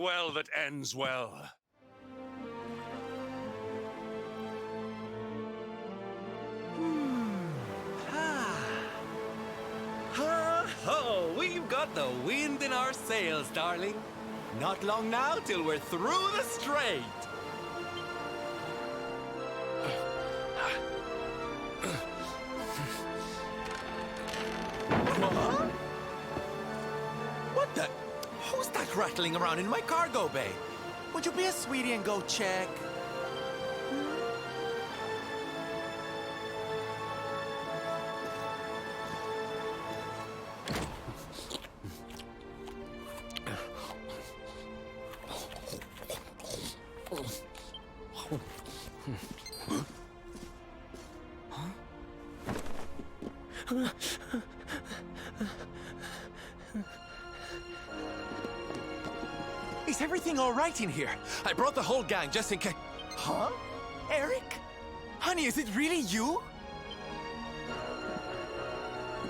well that ends well. Ha-ho! We've got the wind in our sails, darling. Not long now till we're through the strait. What? What the? Who's that rattling around in my cargo bay? Would you be a sweetie and go check? Is everything all right in here? I brought the whole gang just in case. Huh? Eric? Honey, is it really you?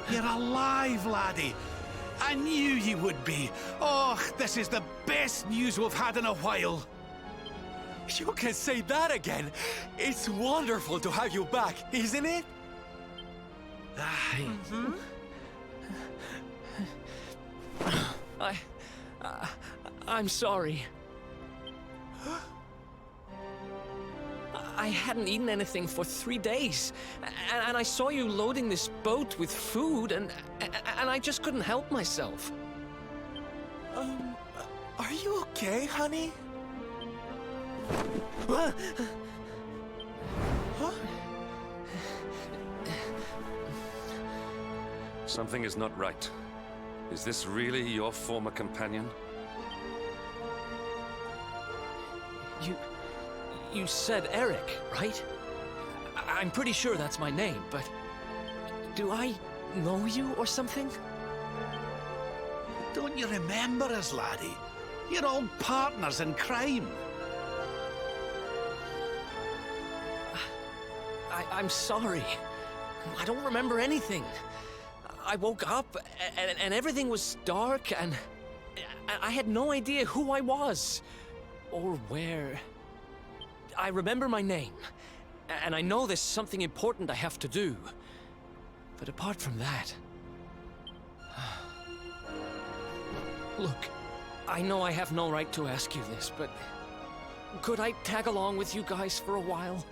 You're alive, laddie. I knew you would be. Oh, this is the best news we've had in a while. You can say that again. It's wonderful to have you back, isn't it? Aye. I'm sorry. I hadn't eaten anything for 3 days, and I saw you loading this boat with food, and I just couldn't help myself. Are you okay, honey? Huh? Something is not right. Is this really your former companion? You said Eric, right? I'm pretty sure that's my name, but do I know you or something? Don't you remember us, laddie? You're old partners in crime. I'm sorry. I don't remember anything. I woke up and everything was dark and I had no idea who I was or where. I remember my name and I know there's something important I have to do. But apart from that... Look, I know I have no right to ask you this, but could I tag along with you guys for a while?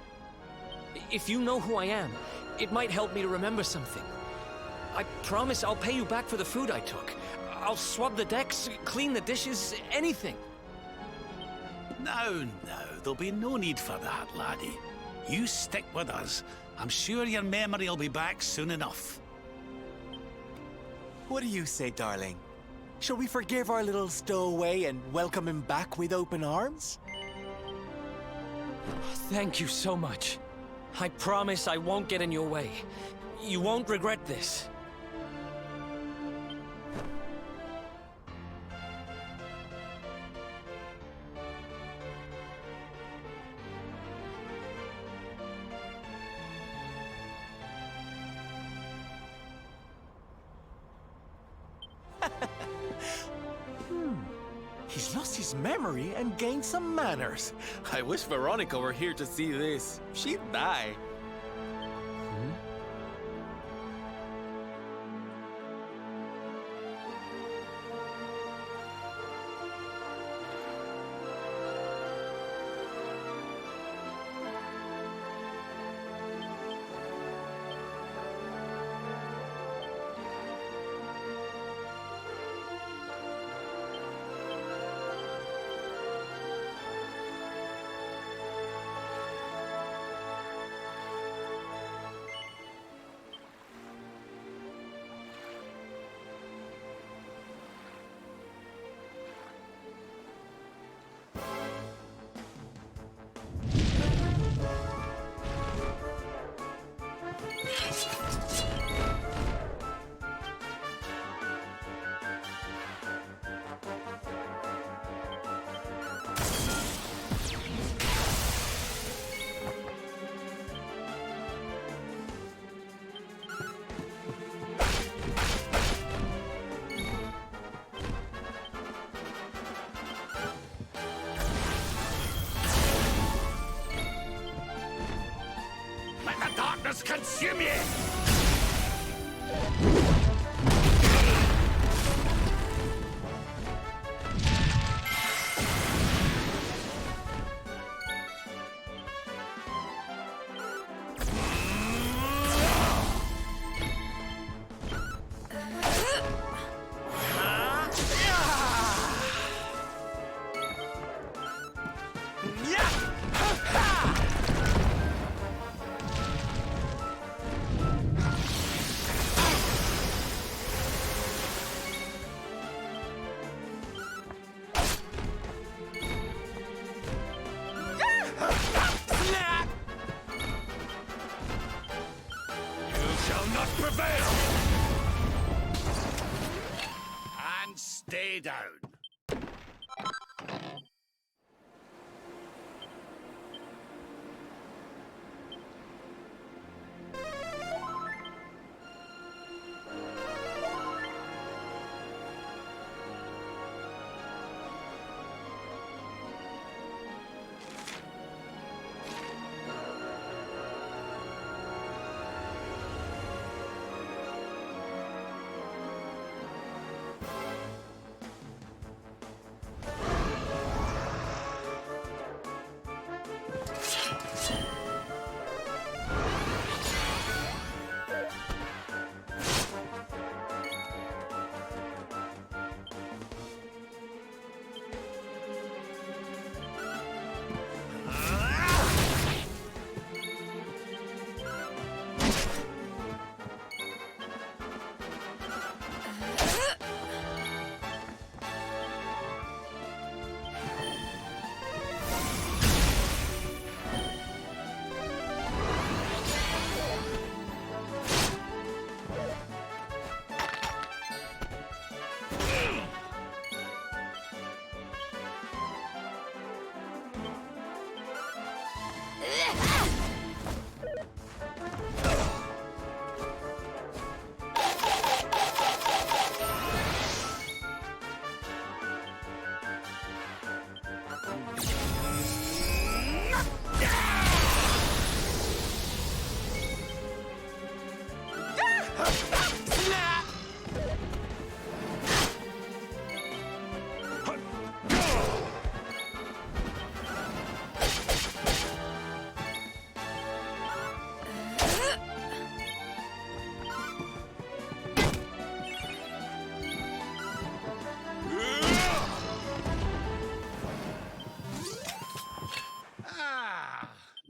If you know who I am, it might help me to remember something. I promise I'll pay you back for the food I took. I'll swab the decks, clean the dishes, anything. No, there'll be no need for that, laddie. You stick with us. I'm sure your memory will be back soon enough. What do you say, darling? Shall we forgive our little stowaway and welcome him back with open arms? Thank you so much. I promise I won't get in your way. You won't regret this. He's lost his memory and gained some manners. I wish Veronica were here to see this. She'd die. consume ye! Stay down.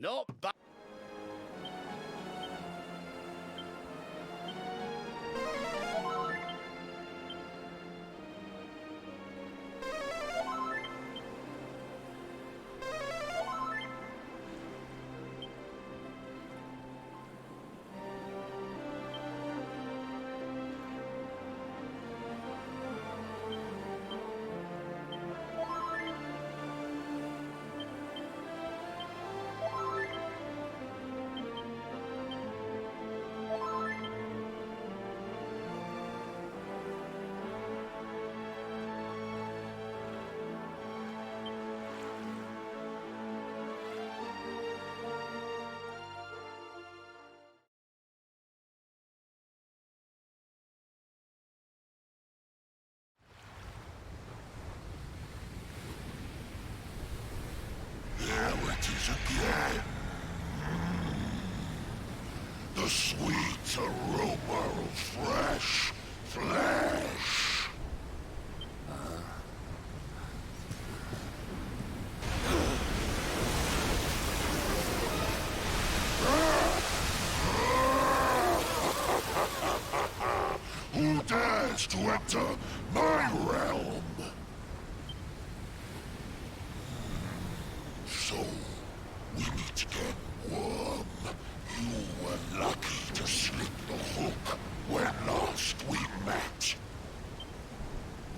Not bad. Again. The sweet aroma of fresh flesh. Who dares to enter my realm? So, we meet again, worm. You were lucky to slip the hook when last we met.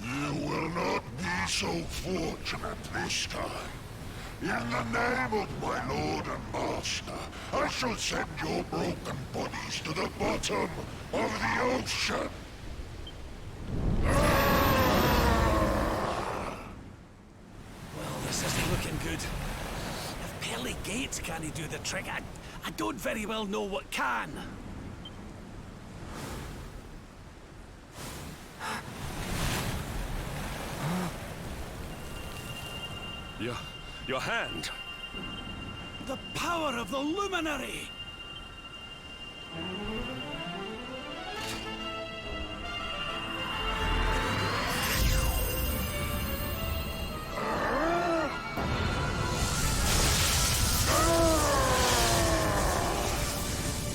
You will not be so fortunate this time. In the name of my lord and master, I shall send your broken bodies to the bottom of the ocean. Well, this isn't looking good. If Pearly Gates can't do the trick, I don't very well know what can. Your hand. The power of the luminary!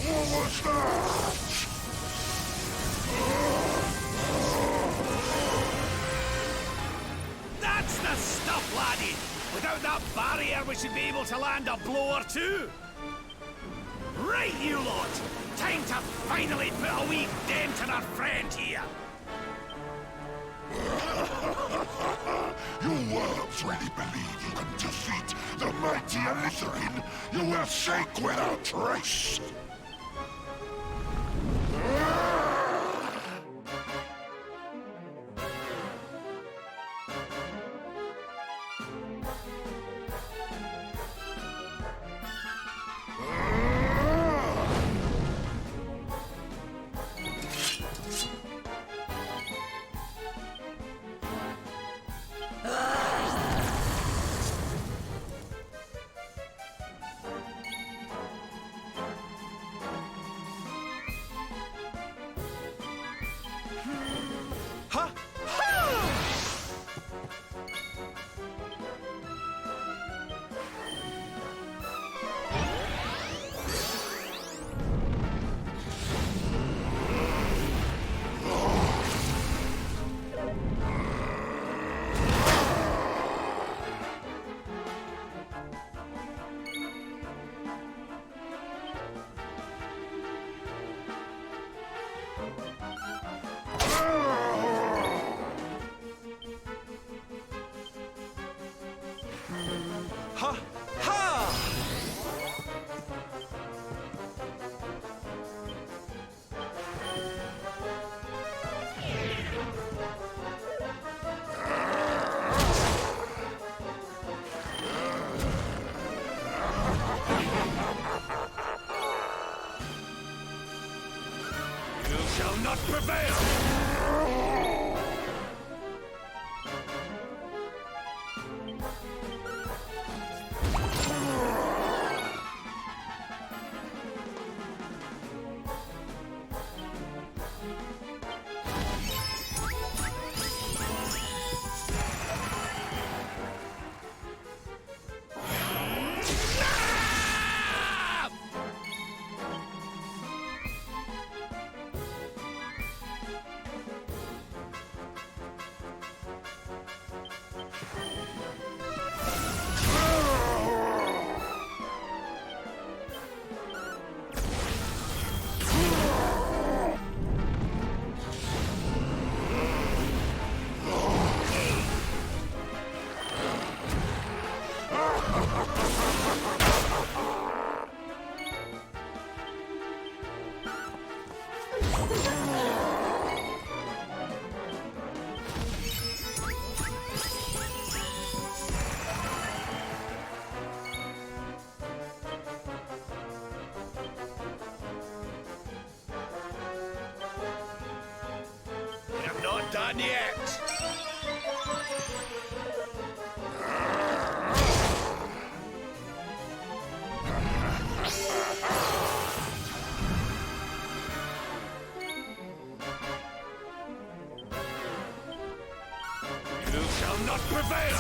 What was that? That's the stuff, laddie! Without that barrier, we should be able to land a blow or two. Right, you lot! Time to finally put a wee dent in our friend here! You worms really believe you can defeat the mighty Elizarine? You will sink without trace! Huh? Ha! Ha! You shall not prevail! We're not done yet! You shall not prevail!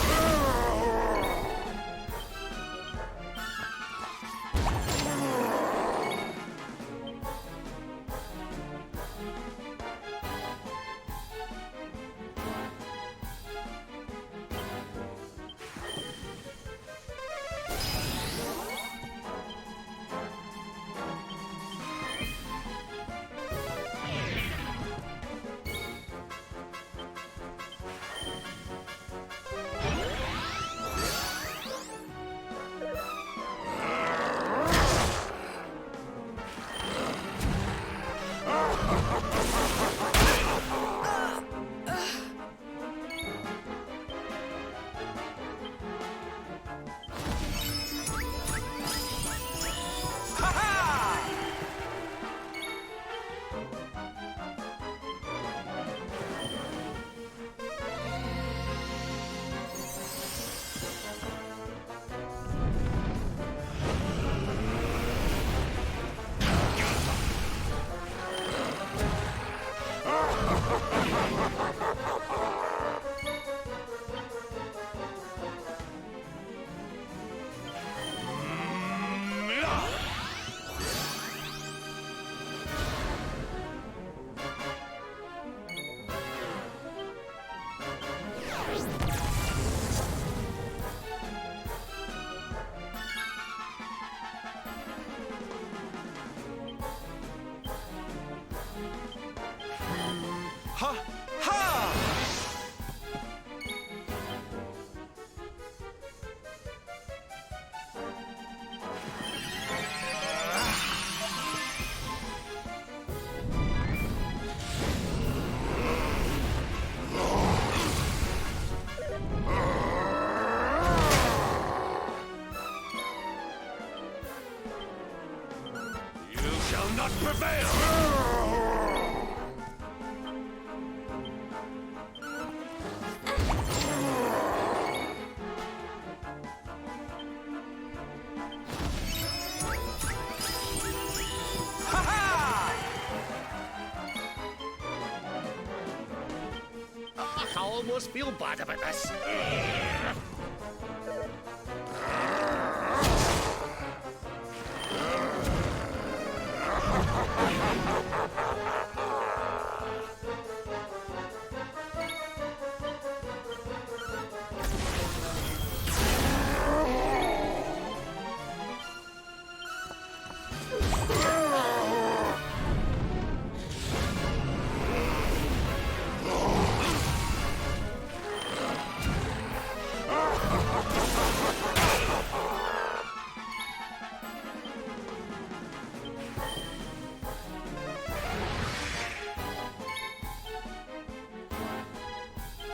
not prevail! I almost feel bad about this.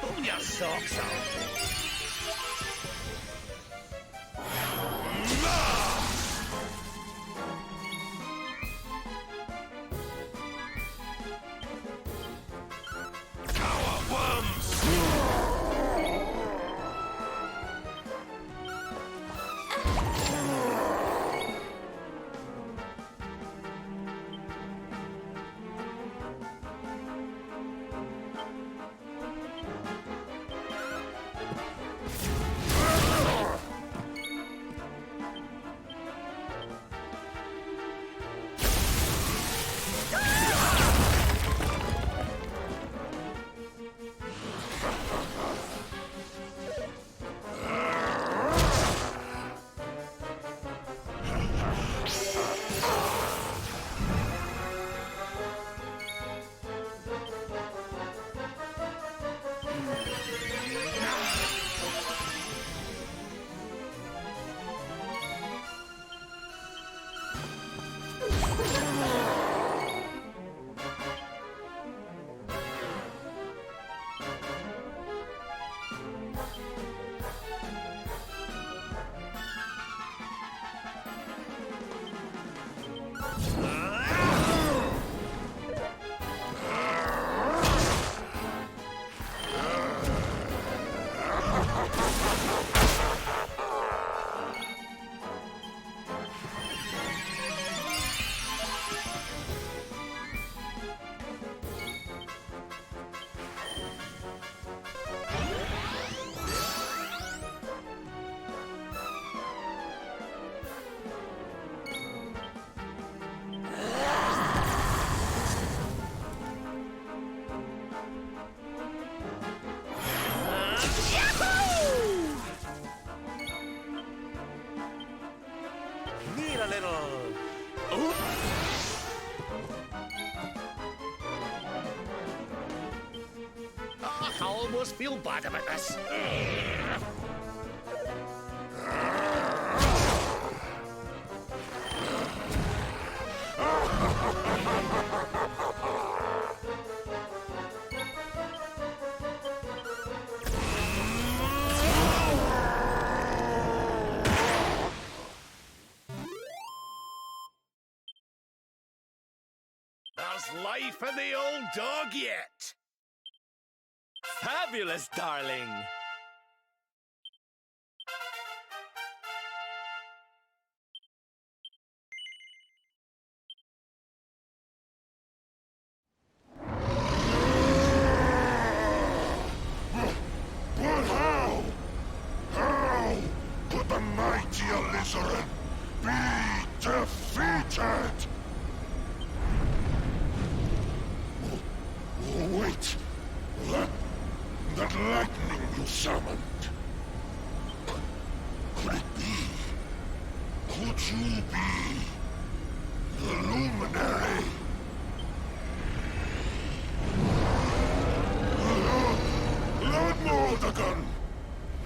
Pull your socks off. Need a little... I almost feel bad about this. There's life in the old dog yet. Fabulous, darling! But how? How could the mighty Alizarin be defeated? Oh, wait. That lightning you summoned. Could it be? Could you be the luminary? Lord Mordegon,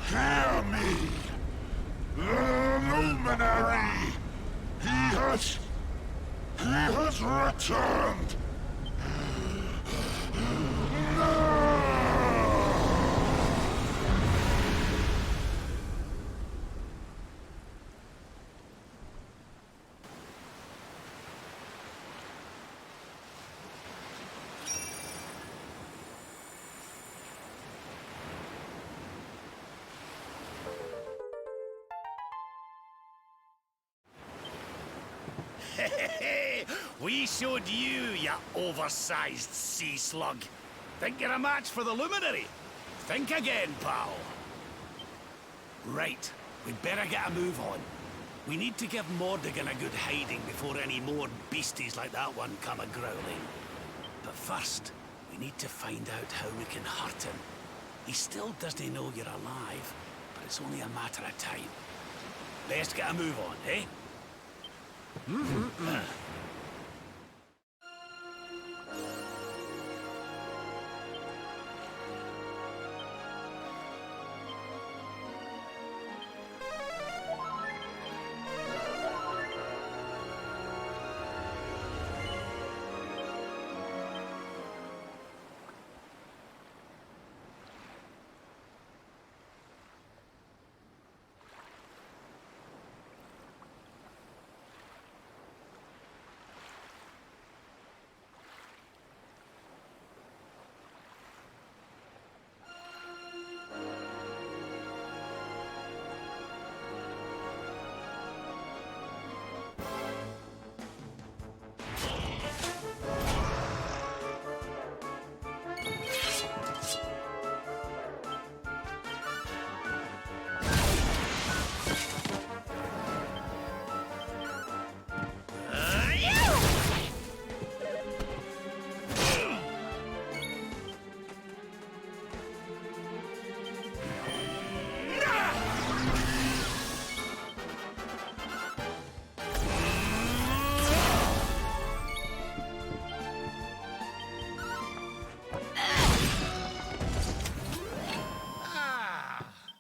hear me. The luminary. He has returned. We showed you, you oversized sea slug. Think you're a match for the Luminary? Think again, pal. Right, we'd better get a move on. We need to give Mordigan a good hiding before any more beasties like that one come a-growling. But first, we need to find out how we can hurt him. He still doesn't know you're alive, but it's only a matter of time. Let's get a move on, eh?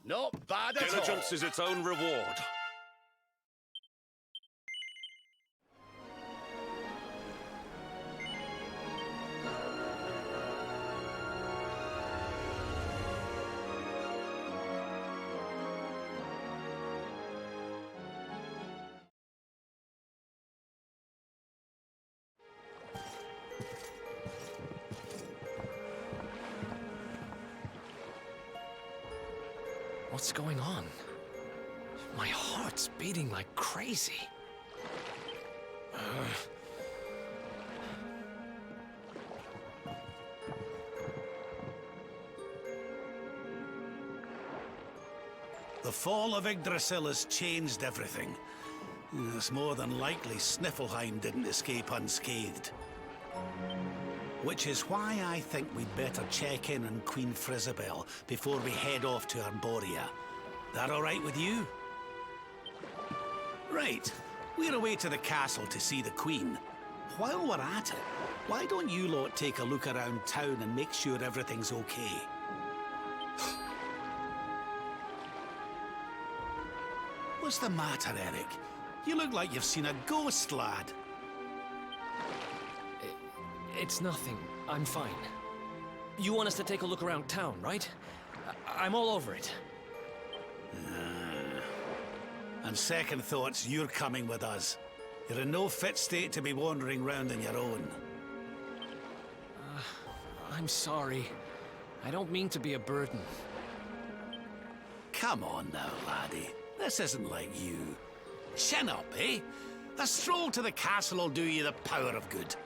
Not bad at all. Diligence is its own reward. What's going on? My heart's beating like crazy. The fall of Yggdrasil has changed everything. It's more than likely Sniffleheim didn't escape unscathed. Which is why I think we'd better check in on Queen Frizzabel before we head off to Arborea. That all right with you? Right. We're away to the castle to see the Queen. While we're at it, why don't you lot take a look around town and make sure everything's okay? What's the matter, Eric? You look like you've seen a ghost, lad. It's nothing. I'm fine. You want us to take a look around town, right? I'm all over it. On second thoughts, you're coming with us. You're in no fit state to be wandering round on your own. I'm sorry. I don't mean to be a burden. Come on now, laddie. This isn't like you. Chin up, eh? A stroll to the castle will do you the power of good.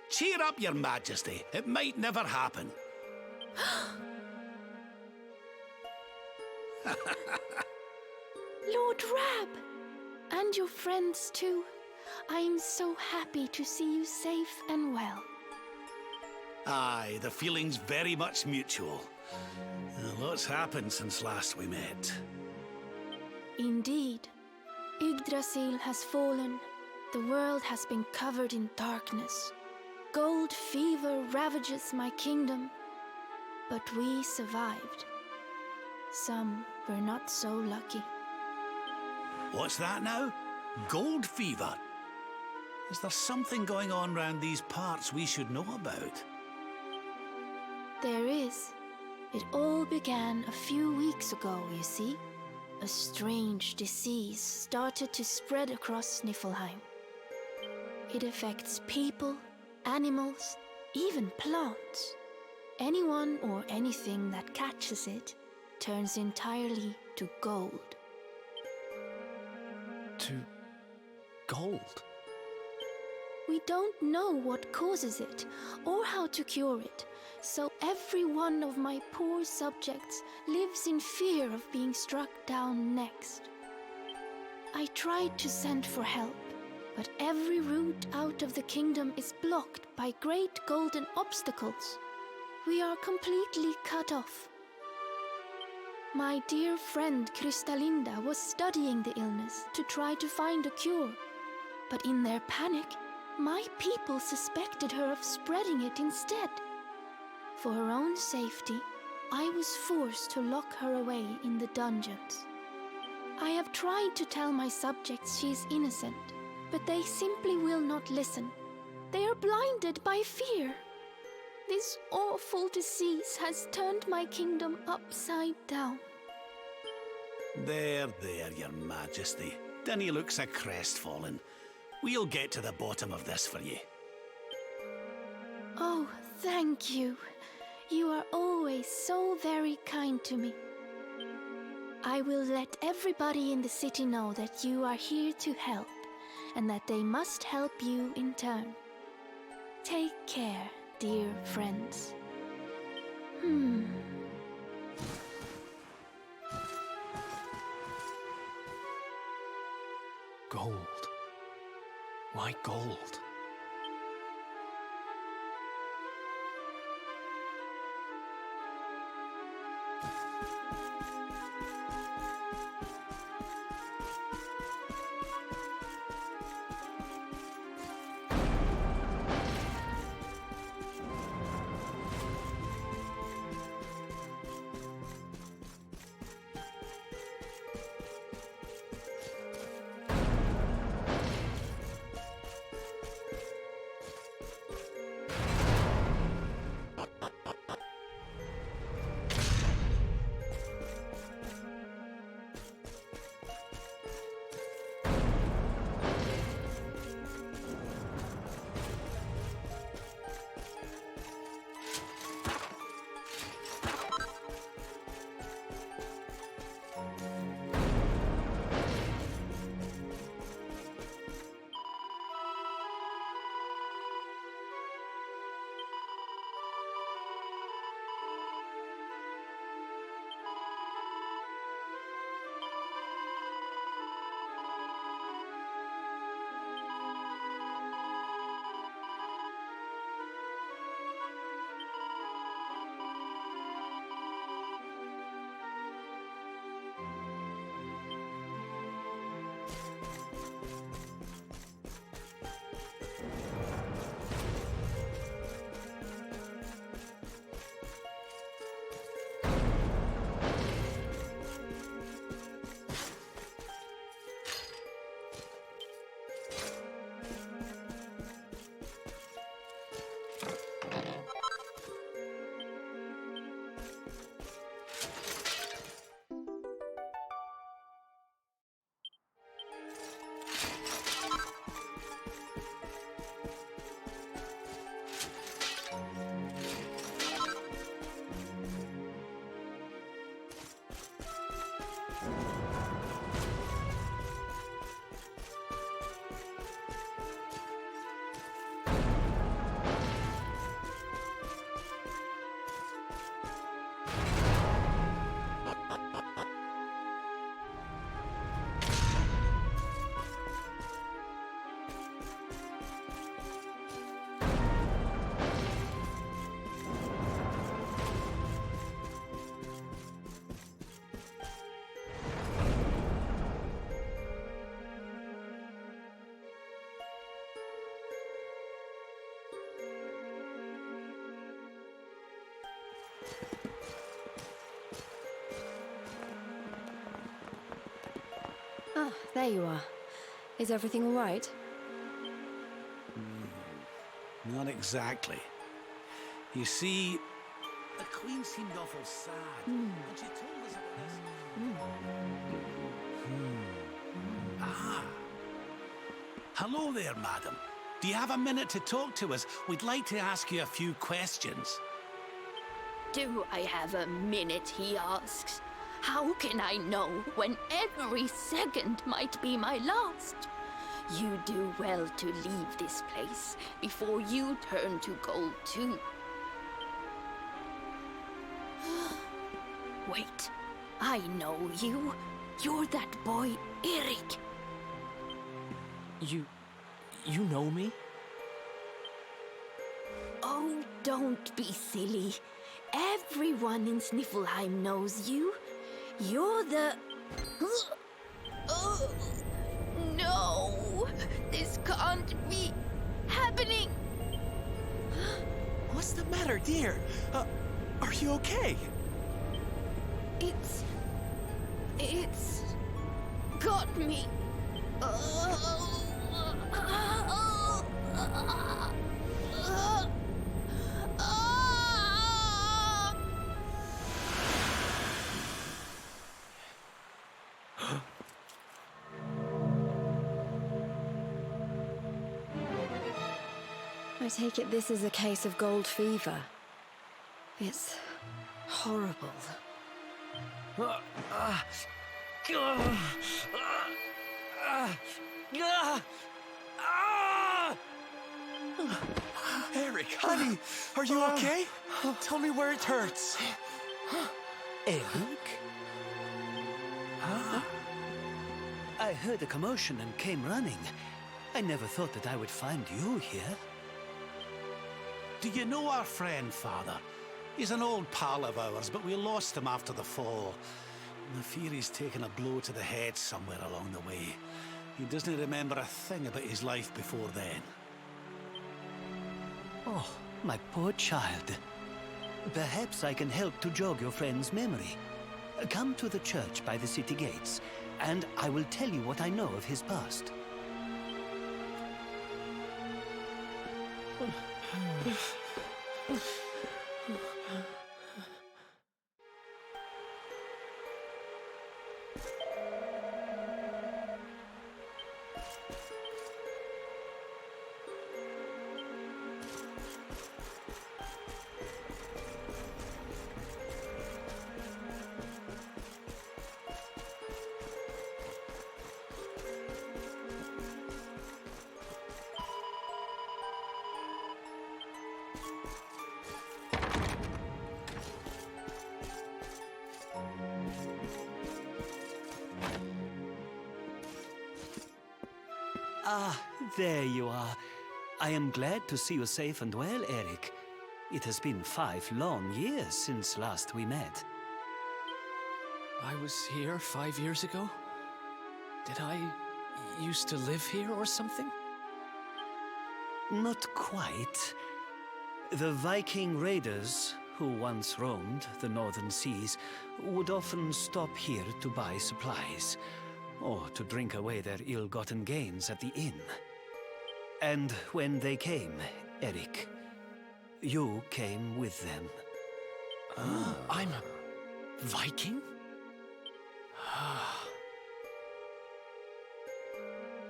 Cheer up, Your Majesty. It might never happen. Lord Rab! And your friends too. I am so happy to see you safe and well. Aye, the feeling's very much mutual. Lots happened since last we met. Indeed. Yggdrasil has fallen. The world has been covered in darkness. Gold fever ravages my kingdom. But we survived. Some were not so lucky. What's that now? Gold fever? Is there something going on round these parts we should know about? There is. It all began a few weeks ago, you see. A strange disease started to spread across Niflheim. It affects people, animals, even plants. Anyone or anything that catches it turns entirely to gold. To gold? We don't know what causes it or how to cure it, so every one of my poor subjects lives in fear of being struck down next. I tried to send for help, but every route out of the kingdom is blocked by great golden obstacles. We are completely cut off. My dear friend Kristalinda was studying the illness to try to find a cure, but in their panic, my people suspected her of spreading it instead. For her own safety, I was forced to lock her away in the dungeons. I have tried to tell my subjects she is innocent, but they simply will not listen. They are blinded by fear. This awful disease has turned my kingdom upside down. There, Your Majesty. Dinna look so crestfallen. We'll get to the bottom of this for you. Oh, thank you. You are always so very kind to me. I will let everybody in the city know that you are here to help, and that they must help you in turn. Take care, dear friends. Gold. Why gold? Ah, there you are. Is everything all right? Not exactly. You see, the Queen seemed awful sad, and she told us about this. Ah. Hello there, madam. Do you have a minute to talk to us? We'd like to ask you a few questions. Do I have a minute, he asks. How can I know when every second might be my last? You do well to leave this place before you turn to gold too. Wait, I know you. You're that boy, Eric. You know me? Oh, don't be silly. Everyone in Sniffelheim knows you. You're the... Oh, no! This can't be happening! What's the matter, dear? Are you okay? It's got me. I take it this is a case of gold fever. It's horrible. Eric, honey, are you okay? Tell me where it hurts. Eric? I heard a commotion and came running. I never thought that I would find you here. Do you know our friend, Father? He's an old pal of ours, but we lost him after the fall. I fear he's taken a blow to the head somewhere along the way. He doesn't remember a thing about his life before then. Oh, my poor child. Perhaps I can help to jog your friend's memory. Come to the church by the city gates, and I will tell you what I know of his past. Ah, there you are. I am glad to see you safe and well, Eric. It has been 5 long years since last we met. I was here 5 years ago? Did I used to live here or something? Not quite. The Viking raiders, who once roamed the northern seas, would often stop here to buy supplies, or to drink away their ill-gotten gains at the inn. And when they came, Eric, you came with them. I'm a Viking?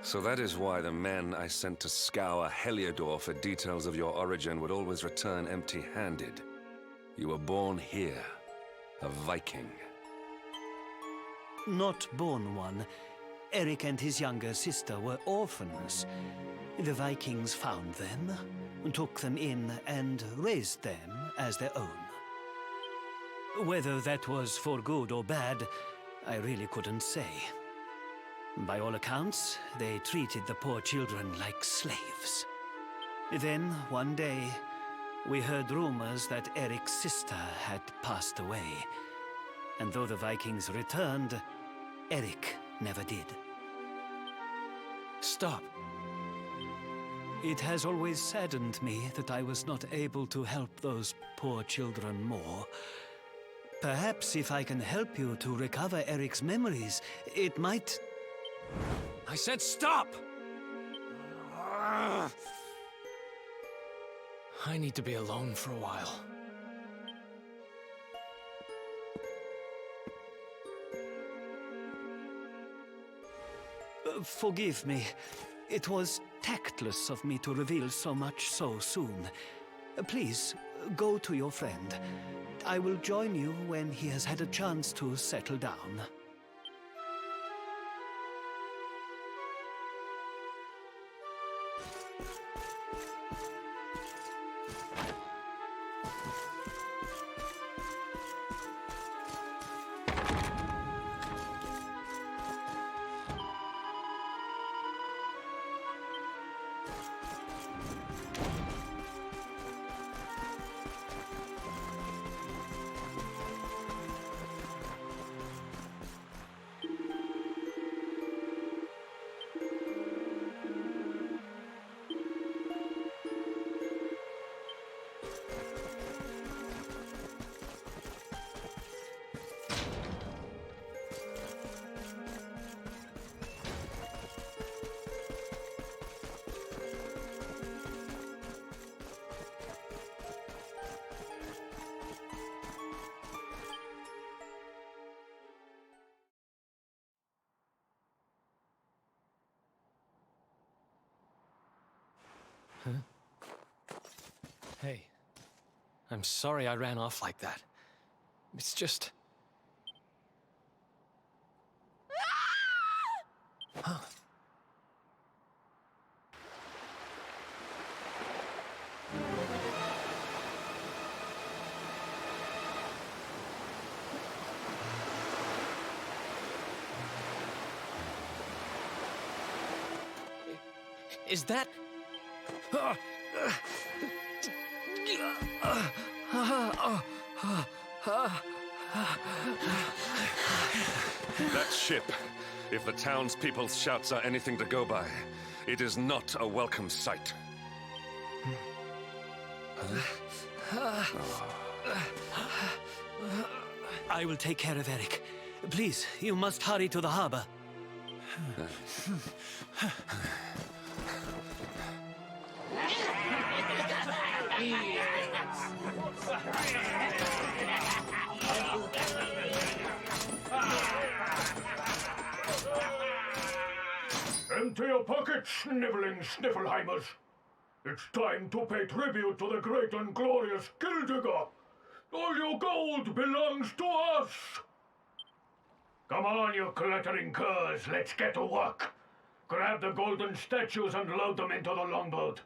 So that is why the men I sent to scour Heliodor for details of your origin would always return empty-handed. You were born here, a Viking. Not born one. Eric and his younger sister were orphans. The Vikings found them, took them in, and raised them as their own. Whether that was for good or bad, I really couldn't say. By all accounts, they treated the poor children like slaves. Then, one day, we heard rumors that Eric's sister had passed away. And though the Vikings returned, Eric never did. Stop. It has always saddened me that I was not able to help those poor children more. Perhaps if I can help you to recover Eric's memories, it might... I said stop! I need to be alone for a while. Forgive me. It was tactless of me to reveal so much so soon. Please, go to your friend. I will join you when he has had a chance to settle down. Hey, I'm sorry I ran off like that. It's just... Huh. Is that... That ship, if the townspeople's shouts are anything to go by, it is not a welcome sight. I will take care of Eric. Please, you must hurry to the harbor. Empty your pockets, sniveling Sniffleheimers. It's time to pay tribute to the great and glorious Gildigger. All your gold belongs to us. Come on, you glittering curs, let's get to work. Grab the golden statues and load them into the longboat.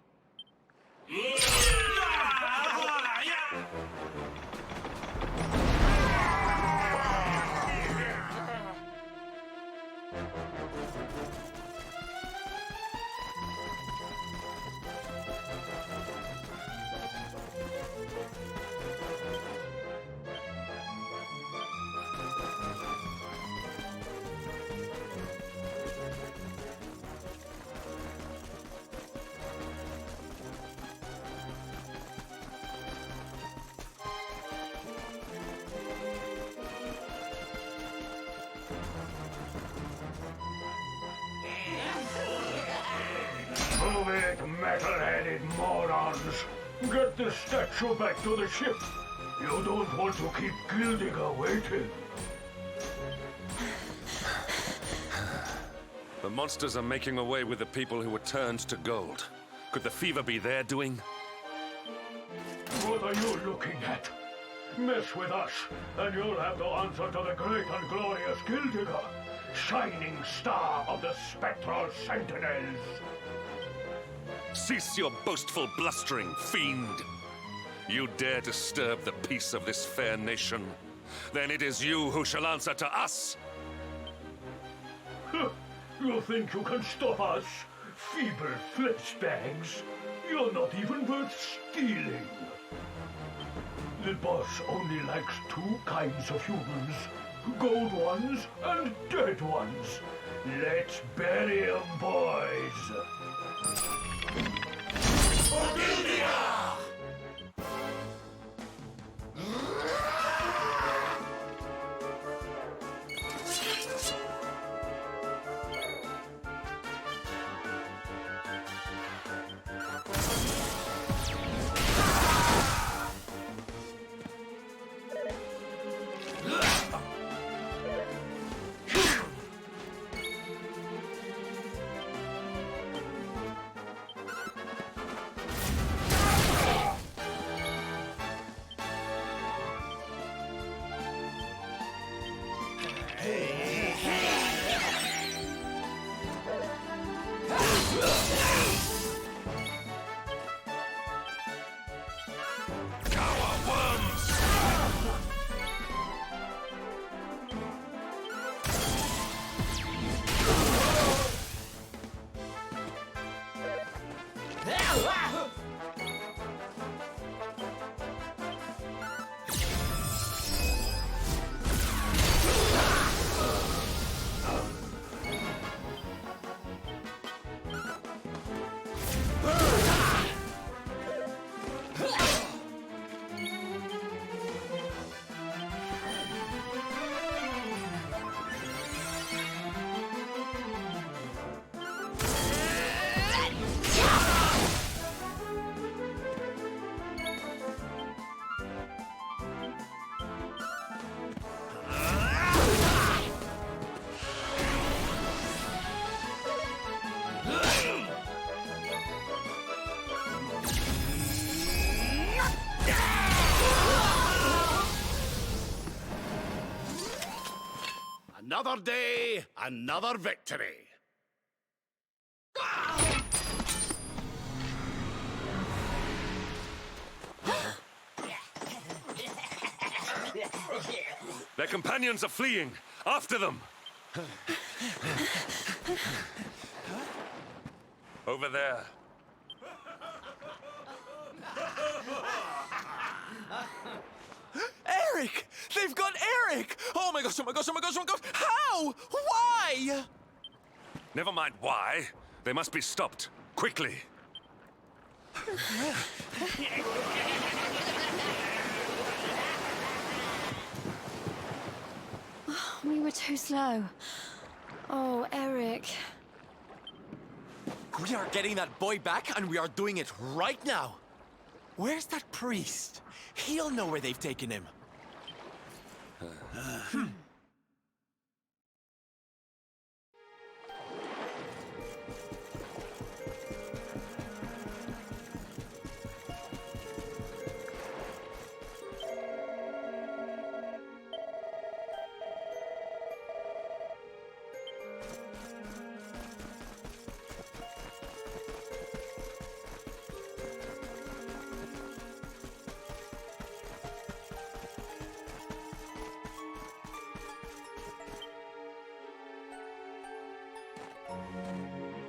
Move it, metal-headed morons! Get the statue back to the ship! You don't want to keep Gildigger waiting. The monsters are making away with the people who were turned to gold. Could the fever be their doing? What are you looking at? Mess with us, and you'll have to answer to the great and glorious Gildigger, shining star of the spectral sentinels. Cease your boastful blustering, fiend! You dare disturb the peace of this fair nation? Then it is you who shall answer to us! You think you can stop us? Feeble flipsbags? You're not even worth stealing. The boss only likes two kinds of humans. Gold ones and dead ones. Let's bury 'em, boys. Another day, another victory. Their companions are fleeing. After them! Over there. Eric! They've got Eric! Oh my gosh, oh my gosh, oh my gosh, oh my gosh! How? Why? Never mind why. They must be stopped. Quickly. We were too slow. Oh, Eric. We are getting that boy back, and we are doing it right now. Where's that priest? He'll know where they've taken him.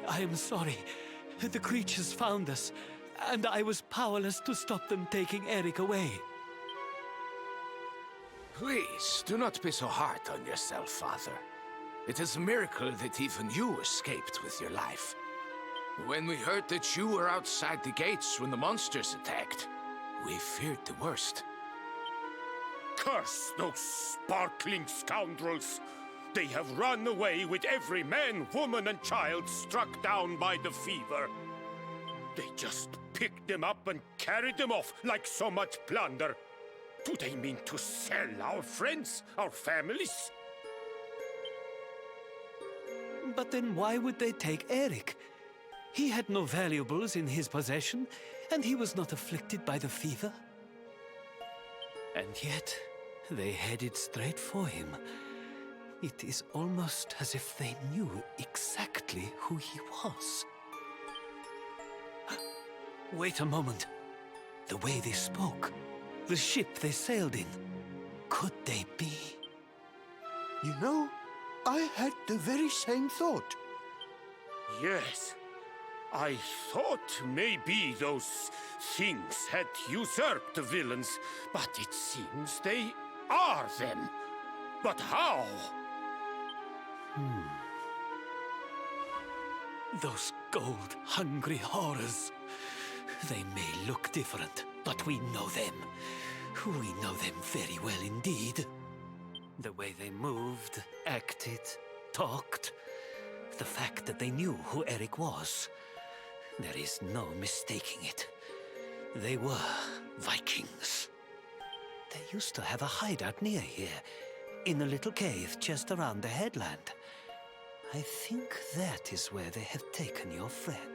I am sorry. The creatures found us, and I was powerless to stop them taking Eric away. Please, do not be so hard on yourself, Father. It is a miracle that even you escaped with your life. When we heard that you were outside the gates when the monsters attacked, we feared the worst. Curse those sparkling scoundrels! They have run away with every man, woman, and child struck down by the fever. They just picked them up and carried them off like so much plunder. Do they mean to sell our friends, our families? But then why would they take Eric? He had no valuables in his possession, and he was not afflicted by the fever. And yet, they headed straight for him. It is almost as if they knew exactly who he was. Wait a moment. The way they spoke, the ship they sailed in, could they be? You know, I had the very same thought. Yes. I thought maybe those things had usurped the villains, but it seems they are them. But how? Those gold-hungry horrors. They may look different, but we know them. We know them very well indeed. The way they moved, acted, talked. The fact that they knew who Eric was. There is no mistaking it. They were Vikings. They used to have a hideout near here, in a little cave just around the headland. I think that is where they have taken your friend.